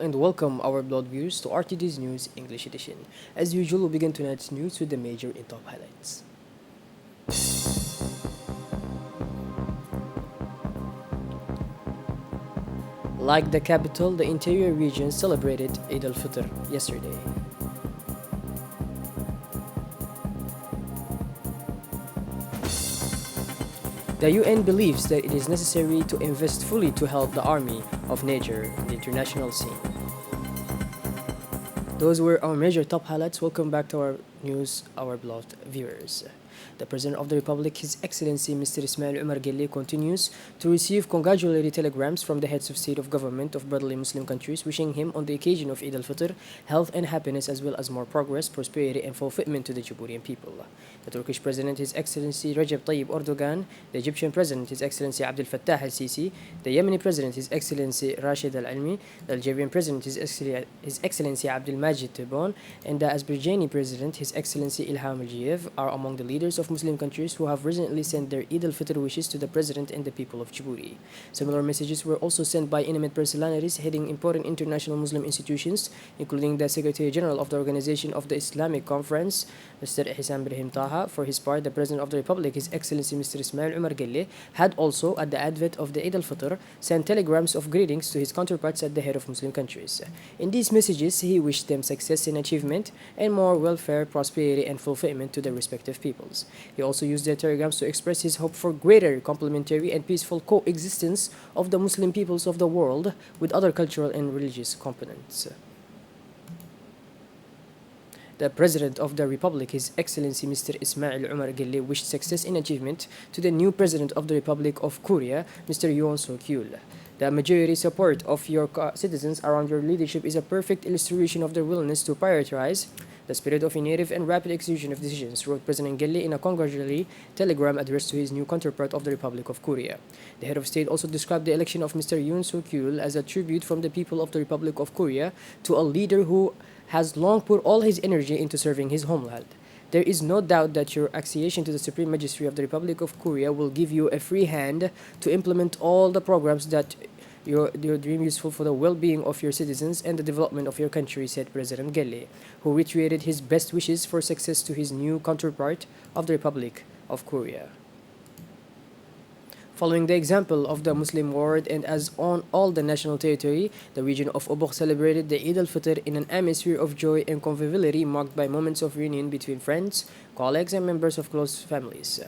and welcome our blood viewers to RTD's News English Edition. As usual, we'll begin tonight's news with the major and top highlights. Like the capital, the interior region celebrated Eid al-Fitr yesterday. The UN believes that it is necessary to invest fully to help the army of nature in the international scene. Those were our major top highlights. Welcome back to our news, our beloved viewers. The President of the Republic, His Excellency Mr. Ismail Omar Guelleh, continues to receive congratulatory telegrams from the heads of state of government of brotherly Muslim countries, wishing him on the occasion of Eid al-Fitr health and happiness, as well as more progress, prosperity and fulfillment to the Djiboutian people. The Turkish President, His Excellency Recep Tayyip Erdogan, the Egyptian President, His Excellency Abdel Fattah al-Sisi, the Yemeni President, His Excellency Rashid al-Almi, the Algerian President, His Excellency Abdel Majid Tebboune, and the Azerbaijani President, His Excellency Ilham Aliyev, are among the leaders of Muslim countries who have recently sent their Eid al-Fitr wishes to the President and the people of Djibouti. Similar messages were also sent by eminent personalities heading important international Muslim institutions, including the Secretary General of the Organization of the Islamic Conference, Mr. Ihsan Brahim Taha. For his part, the President of the Republic, His Excellency Mr. Ismail Omar Guelleh, had also, at the advent of the Eid al-Fitr, sent telegrams of greetings to his counterparts at the head of Muslim countries. In these messages, he wished them success in achievement and more welfare, prosperity, and fulfillment to their respective peoples. He also used the telegrams to express his hope for greater complementary and peaceful coexistence of the Muslim peoples of the world with other cultural and religious components. The President of the Republic, His Excellency Mr. Ismail Omar Guelleh, wished success in achievement to the new President of the Republic of Korea, Mr. Yoon Suk-yeol. The majority support of your citizens around your leadership is a perfect illustration of their willingness to prioritize the spirit of innovative and rapid execution of decisions, wrote President Guelleh in a congratulatory telegram addressed to his new counterpart of the Republic of Korea. The head of state also described the election of Mr. Yoon Suk-yeol as a tribute from the people of the Republic of Korea to a leader who has long put all his energy into serving his homeland. There is no doubt that your accession to the Supreme Magistracy of the Republic of Korea will give you a free hand to implement all the programs that your dream useful for the well-being of your citizens and the development of your country, said President Guelleh, who reiterated his best wishes for success to his new counterpart of the Republic of Korea. Following the example of the Muslim world and as on all the national territory, the region of Obok celebrated the Eid al-Fitr in an atmosphere of joy and conviviality marked by moments of reunion between friends, colleagues, and members of close families.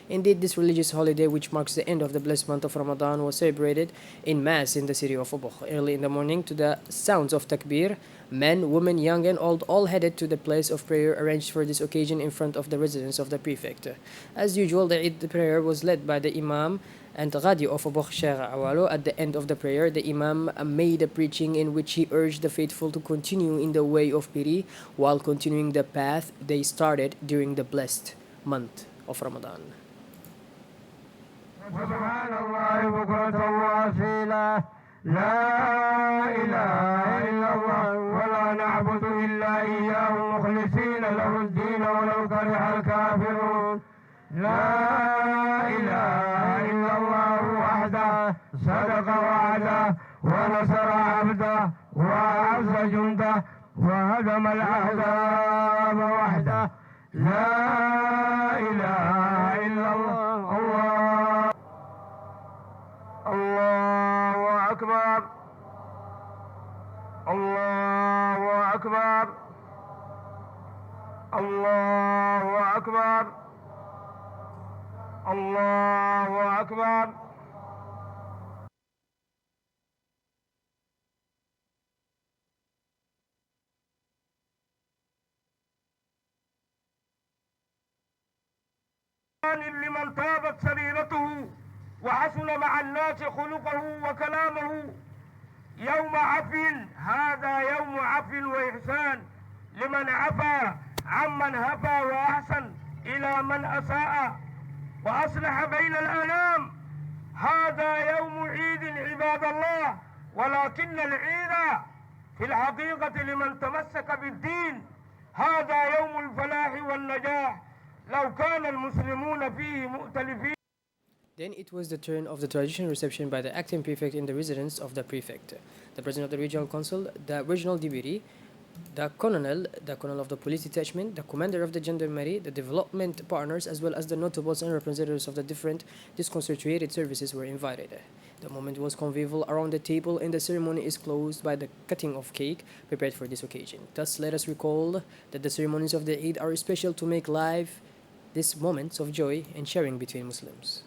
Indeed, this religious holiday, which marks the end of the blessed month of Ramadan, was celebrated in mass in the city of Obok. Early in the morning, to the sounds of takbir, men, women, young and old all headed to the place of prayer arranged for this occasion in front of the residence of the prefect. As usual, the Eid prayer was led by the Imam and Ghadi of Obok Sheikh Awalo. At the end of the prayer, the Imam made a preaching in which he urged the faithful to continue in the way of pity while continuing the path they started during the blessed month of Ramadan. سبحان الله بكرة وأصيلا لا إله إلا الله ولا نعبد إلا إياه مخلصين له الدين ولو كره الكافرون لا إله إلا الله وحده صدق وعده ونصر عبده وأعز جنده وهزم الأحزاب وحده لا إله إلا الله الله أكبر الله أكبر الله أكبر الله أكبر لمن طابت سريرته وحسن مع الناس خلقه وكلامه يوم عفو هذا يوم عفو وإحسان لمن عفا عمن هفا وأحسن إلى من أساء وأصلح بين الأنام هذا يوم عيد عباد الله ولكن العيد في الحقيقة لمن تمسك بالدين هذا يوم الفلاح والنجاح لو كان المسلمون فيه مؤتلفين. Then it was the turn of the traditional reception by the acting prefect in the residence of the prefect, the president of the regional council, the regional deputy, the colonel of the police detachment, the commander of the gendarmerie, the development partners, as well as the notables and representatives of the different disconcentrated services were invited. The moment was convivial around the table, and the ceremony is closed by the cutting of cake prepared for this occasion. Thus, let us recall that the ceremonies of the Eid are special to make live these moments of joy and sharing between Muslims.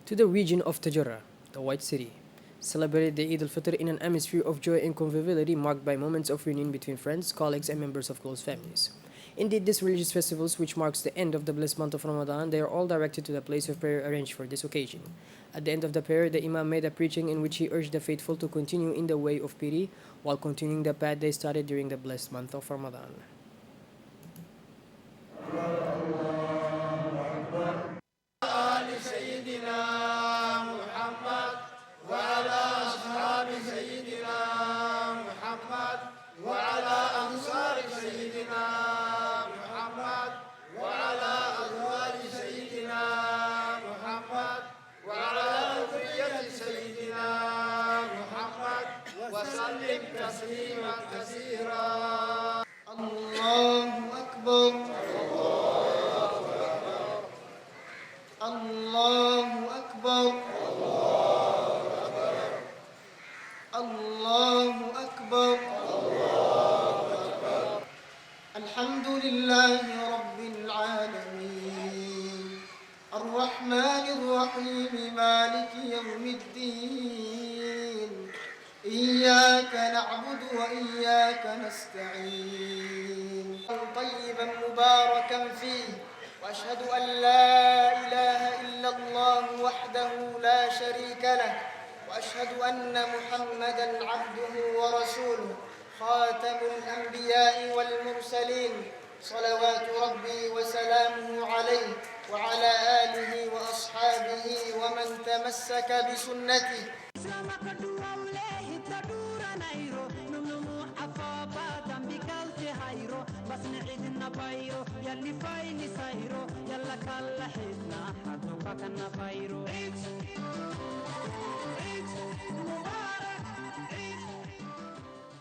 To the region of Tajarrah, the White City, celebrated the Eid al-Fitr in an atmosphere of joy and conviviality marked by moments of reunion between friends, colleagues, and members of close families. Indeed, these religious festivals, which marks the end of the blessed month of Ramadan, they are all directed to the place of prayer arranged for this occasion. At the end of the prayer, the Imam made a preaching in which he urged the faithful to continue in the way of pity while continuing the path they started during the blessed month of Ramadan. وسلم تسليما كثيرا. الله أكبر. الله أكبر. الله أكبر. الحمد لله رب العالمين الرحمن الرحيم مالك يوم الدين إياك نعبد وإياك نستعين طيبا مباركا فيه وأشهد أن لا إله إلا الله وحده لا شريك له وأشهد أن محمدا عبده ورسوله خاتم الأنبياء والمرسلين صلوات ربي وسلامه عليه وعلى آله وأصحابه ومن تمسك بسنته.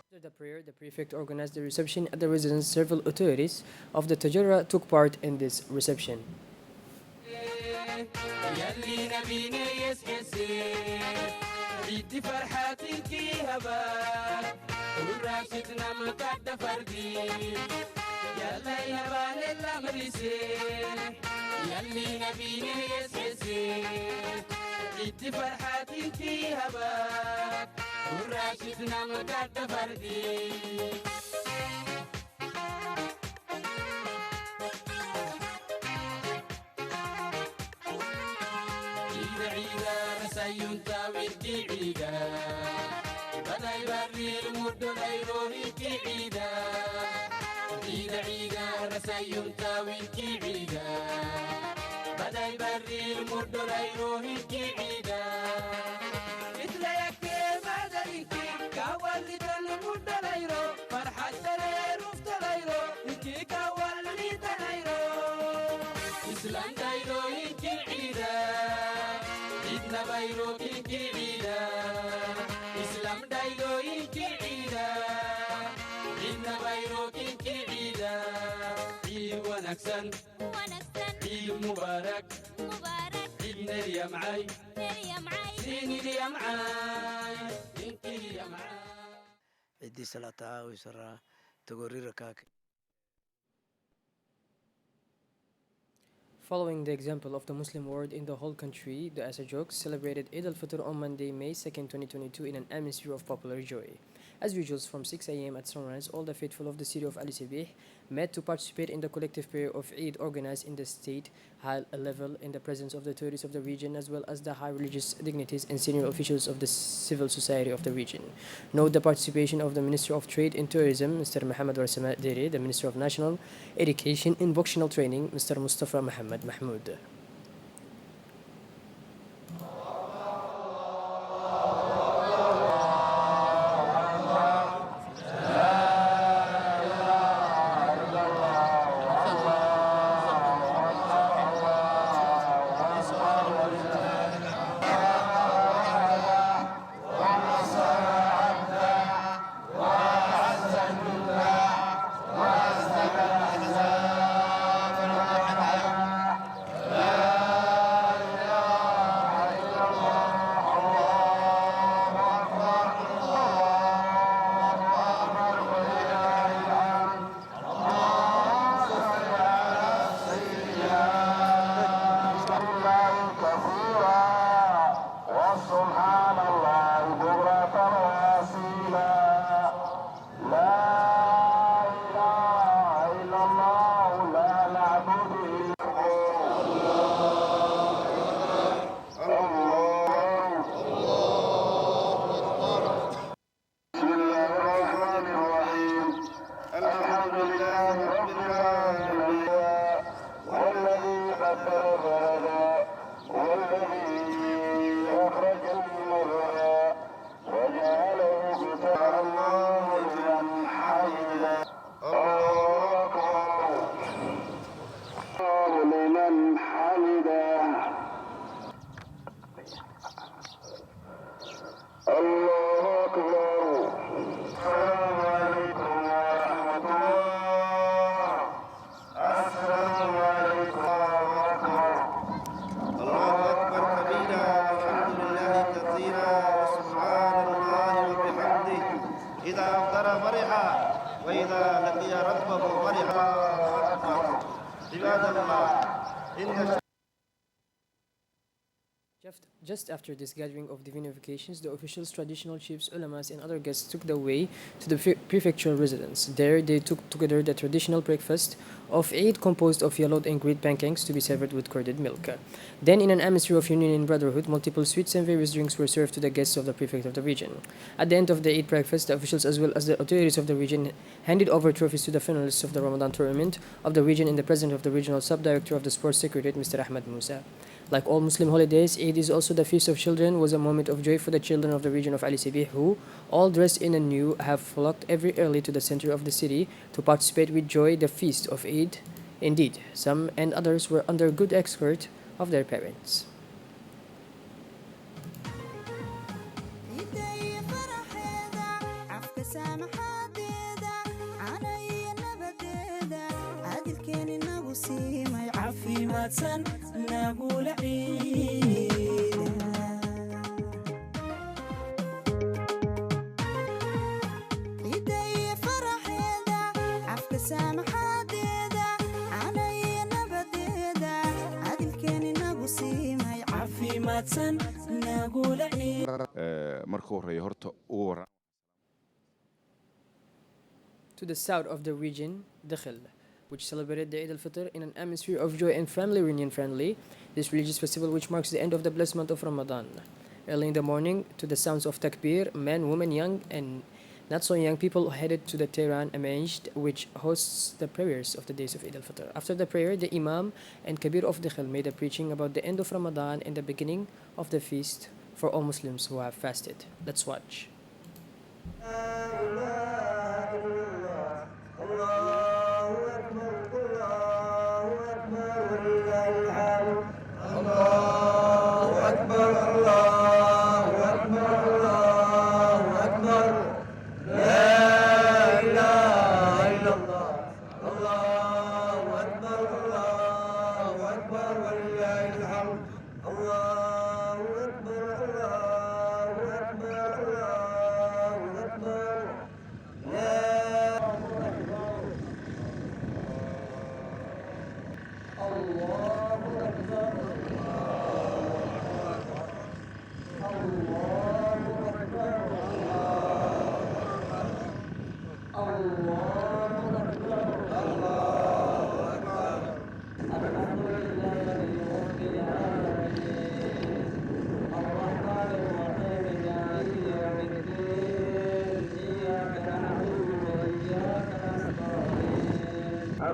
After the prayer, the prefect organized the reception at the residence. Several authorities of the Tajarrah took part in this reception. وراشدنا مقاد فردي عيدا عيدا رسايون تاويركي عيدا بدا يبري المد غيروهيكي عيدا عيدا عيدا رسايون تاويركي عيدا بدا يبري المد غيروهيكي عيدا Islam dairo iki ida, idna bairo iki ida. Islam dairo iki ida, idna bairo iki ida. Eid wanaksan, Eid mubarak, Eid neriya معاي, سيني ليا معاي, إنتي ليا معاي. عيدي صلاة ويسرى تقولي ركاك. Following the example of the Muslim world in the whole country, the Asajoks celebrated Eid al-Fitr on Monday, May 2nd, 2022 in an atmosphere of popular joy. As usual, from 6 a.m. at sunrise, all the faithful of the city of Ali Sibih met to participate in the collective prayer of Eid organized in the state high level in the presence of the authorities of the region as well as the high religious dignitaries and senior officials of the civil society of the region. Note the participation of the Minister of Trade and Tourism, Mr. Mohammed Warsama Dere, the Minister of National Education and Vocational Training, Mr. Mustafa Mohammed Mahmoud. Just after this gathering of divinifications, the officials, traditional chiefs, ulamas, and other guests took the way to the prefectural residence. There, they took together the traditional breakfast of Eid composed of yellowed and green pancakes to be served with curded milk. Then, in an atmosphere of union and brotherhood, multiple sweets and various drinks were served to the guests of the prefect of the region. At the end of the Eid breakfast, the officials as well as the authorities of the region handed over trophies to the finalists of the Ramadan tournament of the region in the presence of the regional sub-director of the sports secretariat, Mr. Ahmed Musa. Like all Muslim holidays, Eid is also the feast of children, was a moment of joy for the children of the region of Ali Sibih who, all dressed in anew, have flocked every early to the center of the city to participate with joy the feast of Eid. Indeed, some and others were under good escort of their parents. To the south of the region, Dakhil, which celebrated the Eid al-Fitr in an atmosphere of joy and family reunion friendly, this religious festival which marks the end of the blessed month of Ramadan. Early in the morning, to the sounds of takbir, men, women, young, and not so young people headed to the Tehran Amajid, which hosts the prayers of the days of Eid al-Fitr. After the prayer, the Imam and Kabir of Dakhil made a preaching about the end of Ramadan and the beginning of the feast for all Muslims who have fasted. Let's watch.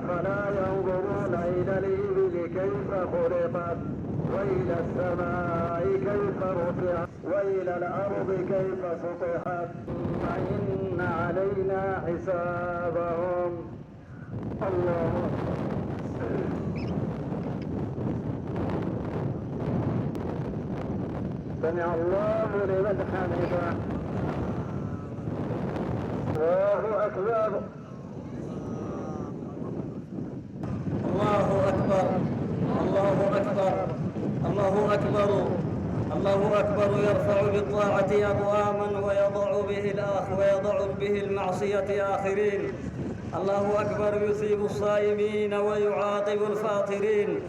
أفلا ينظرون إلى الإبل كيف خلقت وإلى السماء كيف رفعت وإلى الأرض كيف سطحت إن علينا حسابهم. الله سمع الله لمن حمده. الله أكبر. الله أكبر. الله أكبر. الله أكبر. الله أكبر. يرفع بالطاعة أقواما ويضع به المعصية آخرين. الله أكبر. يثيب الصائمين ويعاقب الفاطرين.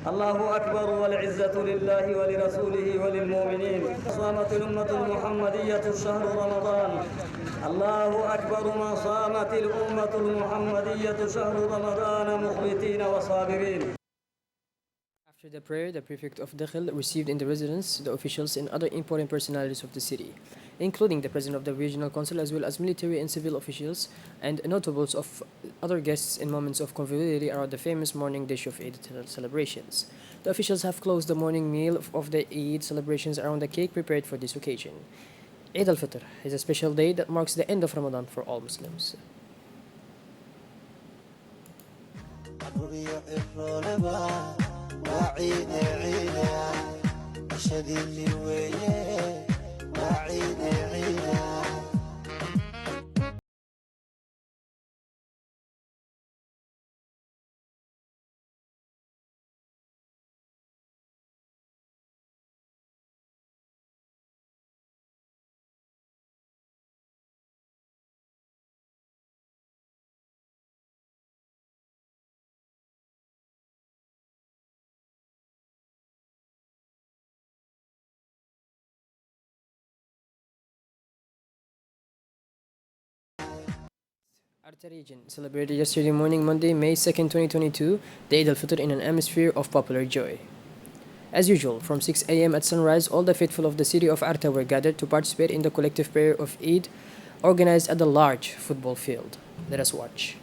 الله أكبر. والعزة لله ولرسوله وللمؤمنين. صامت الأمة المحمدية شهر رمضان. الله أكبر. ما صامت الأمة المحمدية شهر رمضان مخبتين وصابرين. After the prayer, the prefect of Dakhil received in the residence the officials and other important personalities of the city, including the president of the regional council as well as military and civil officials and notables of other guests in moments of conviviality around the famous morning dish of Eid celebrations. The officials have closed the morning meal of the Eid celebrations around the cake prepared for this occasion. Eid al-Fitr is a special day that marks the end of Ramadan for all Muslims. وعيد عيدا أشهد اللي وياه وعيد عيدا. Arta region celebrated yesterday morning, Monday, May 2nd, 2022, the Eid al-Fitr in an atmosphere of popular joy. As usual, from 6 a.m. at sunrise, all the faithful of the city of Arta were gathered to participate in the collective prayer of Eid organized at the large football field. Let us watch.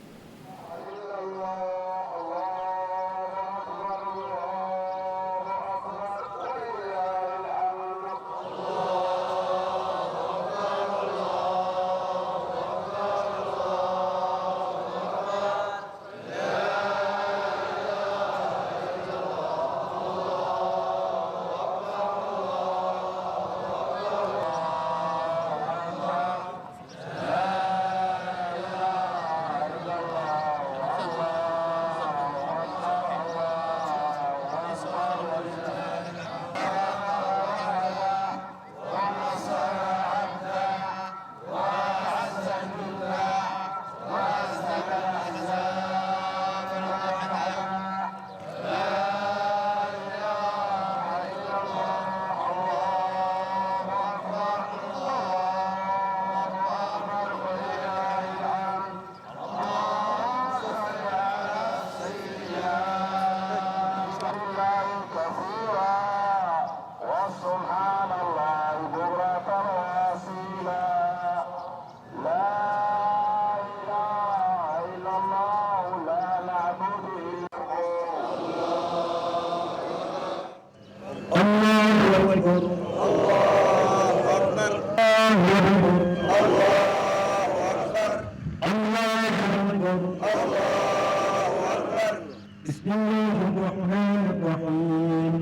بسم الله الرحمن الرحيم.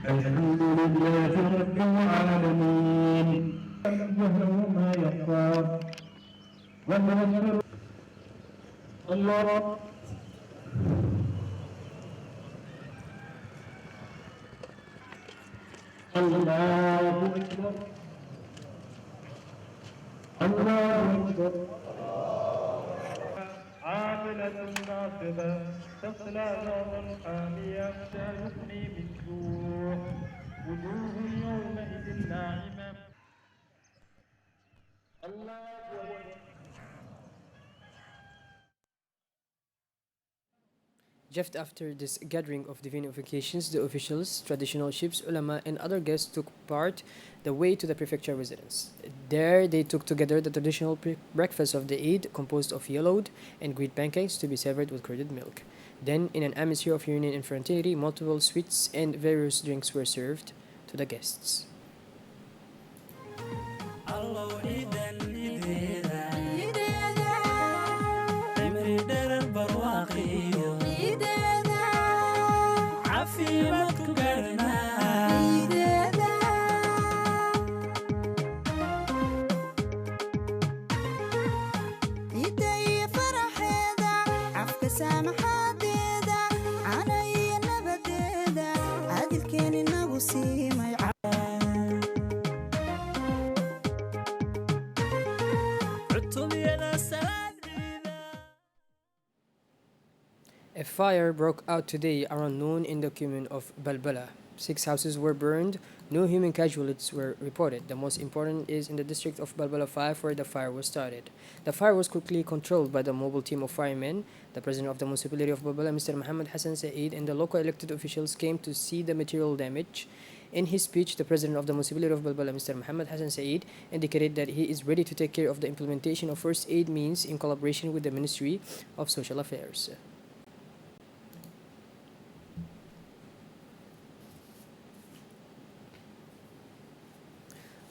الحمد لله رب العالمين. وله ما يختار الله الله أكبر. الله أكبر. عاملة ناصبة تصلى نارا حامية لا يغني من جوع وجوه يومئذ ناعمة. الله أكبر. Just after this gathering of divine occasions, the officials, traditional chiefs, ulama, and other guests took part the way to the prefecture residence. There, they took together the traditional breakfast of the Eid, composed of yellowed and green pancakes to be served with curded milk. Then, in an atmosphere of union and fraternity, multiple sweets and various drinks were served to the guests. A fire broke out today around noon in the commune of Balbala. 6 houses were burned. No human casualties were reported. The most important is in the district of Balbala 5 where the fire was started. The fire was quickly controlled by the mobile team of firemen. The president of the municipality of Balbala, Mr. Muhammad Hassan Saeed, and the local elected officials came to see the material damage. In his speech, the president of the municipality of Balbala, Mr. Muhammad Hassan Saeed, indicated that he is ready to take care of the implementation of first aid means in collaboration with the Ministry of Social Affairs.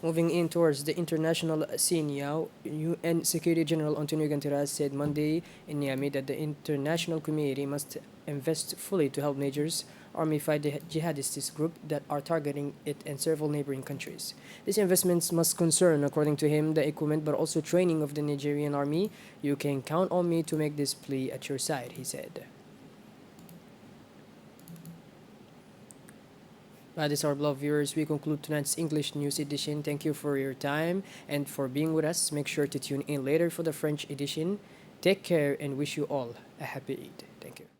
Moving in towards the international scene now, UN Secretary General Antonio Guterres said Monday in Niamey that the international community must invest fully to help Niger's army fight the jihadist group that are targeting it and several neighboring countries. These investments must concern, according to him, the equipment but also training of the Nigerian army. You can count on me to make this plea at your side, he said. That is our beloved viewers. We conclude tonight's English news edition. Thank you for your time and for being with us. Make sure to tune in later for the French edition. Take care and wish you all a happy Eid. Thank you.